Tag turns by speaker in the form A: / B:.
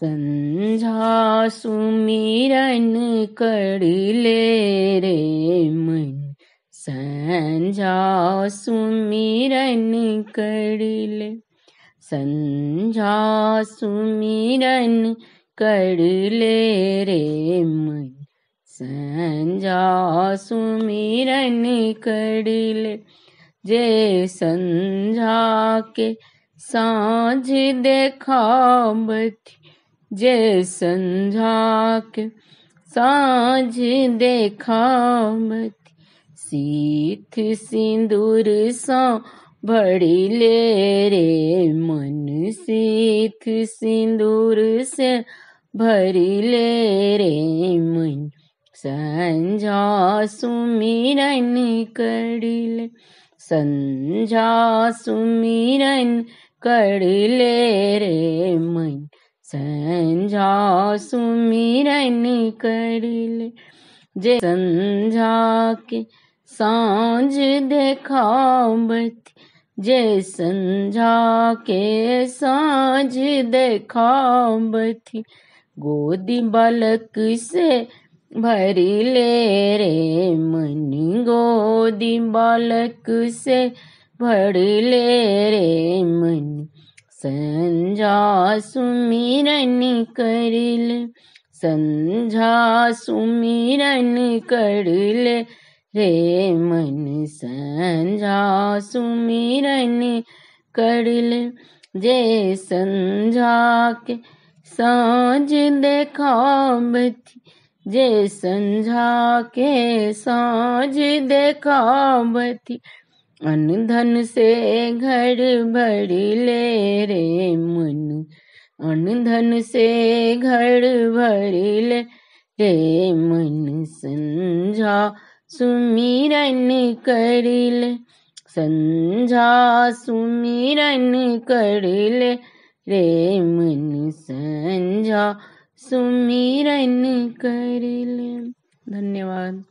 A: संझा सुमिरन करिले रे मन, संझा सुमिरन करिले। संझा सुमिरन करिले रे मन, संझा सुमिरन करिले। जे संझा के साँझ देखावती, जे संझा के साँझ देखावती, सीथ सिंदूर सा भरिले रे मन, सीथ सिंदूर से भरिले रे मन, संझा सुमिरन करिले। संझा सुमिरन करिले रे मन, संझा सुमिरन करिले। जे संझा के साँझ देखावती, जे संझा के साँझ देखावती, गोदी बालक से भरिले रे मन, गोदी बालक से भरिले रे मन, संझा सुमिरन करिले। संझा सुमिरन करिले रे मन, संझा सुमिरन करिले। जे संझा के साँझ देखावती, जे संझा के साँझ देखावती, अन्न धन से घर भरिले रे मन, अन्न धन से घर भरिले रे मन, संझा सुमिरन करिले। संझा सुमिरन करिले रे मन, संझा सुमिरन करिले। धन्यवाद।